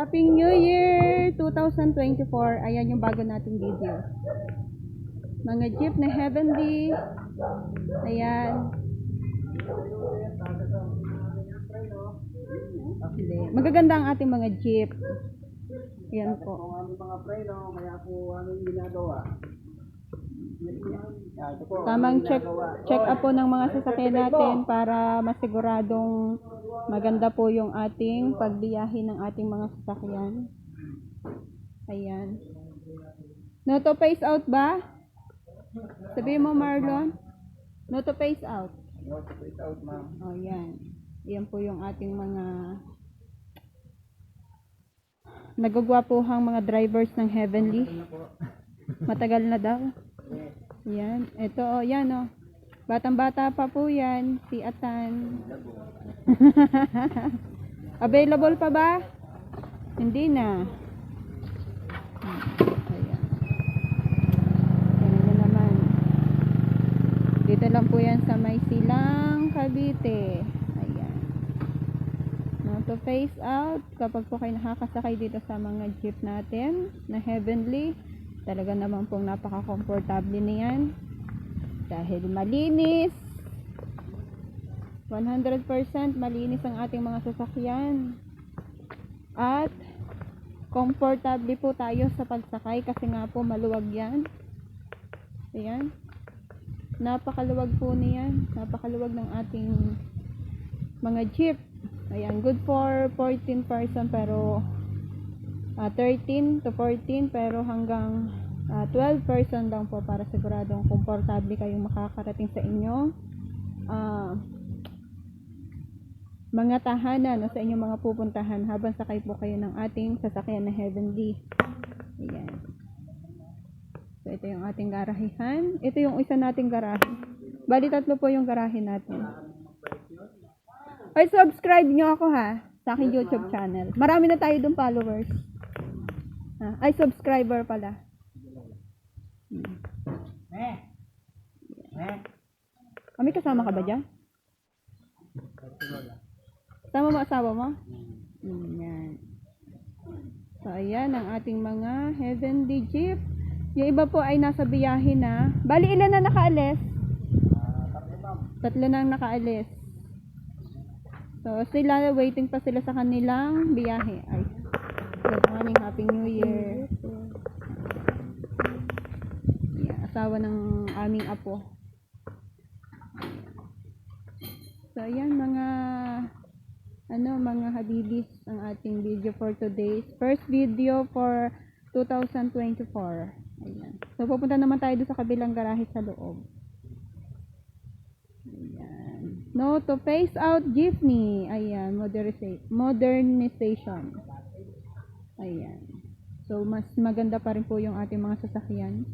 Happy New Year 2024. Ayan yung bago nating video. Mga jeep na heavenly. Ayan. Magaganda ang ating mga jeep. Ayan po. Mga preno, kaya po anong ginagawa? Tamang check up po ng mga sasakyan natin para masiguradong maganda po yung ating pagbiyahe ng ating mga sasakyan. Ayan. No to face out ba? Sabihin mo, Marlon. No to face out. No to face out, ma'am. O, yan. Yan po yung ating mga nagugwapuhang mga drivers ng Heavenly. Matagal na daw. Yan. Ito, o, yan, o. Batang-bata pa po yan. Si Atan. Available pa ba? Hindi na. Ayan. Yan na naman. Dito lang po yan sa May Silang, Cavite. Ayan. No to face out. Kapag po kayo nakakasakay dito sa mga jeep natin na Heavenly, talaga naman pong napaka-comfortable niyan. Dahil malinis. 100% malinis ang ating mga sasakyan. At comfortable po tayo sa pagsakay kasi nga po maluwag yan. Ayan. Napakaluwag po niyan. Napakaluwag ng ating mga jeep. Ayan. Good for 14 person pero 13 to 14 pero hanggang 12 person lang po para siguradong komportable kayong makakarating sa inyong mga tahanan o sa inyong mga pupuntahan habang sakay po kayo ng ating sasakyan na Heavenly. Ayan. So ito yung ating garahehan. Ito yung isa nating garahe. Bali tatlo po yung garahe natin. Ay, subscribe nyo ako ha sa aking YouTube channel. Marami na tayo dong followers. Ay, subscriber pala. Kami kasama ka ba dyan? Kasama mo asawa mo? Yan. So, ayan ang ating mga Heavenly Jeep. Yung iba po ay nasa biyahe na. Bali, ilan na nakaalis? Tatlo na nakaalis. So, sila, waiting pa sila sa kanilang biyahe. Ay, good morning, Happy New Year. Ayan, asawa ng aming apo. So, ayan mga mga habibis ang ating video for today. First video for 2024. Ayan. So, pupunta naman tayo doon sa kabilang garahe sa loob. Ayan. No to face out jeepney. Ayan. Modernization. Ayan. So, mas maganda pa rin po yung ating mga sasakyan.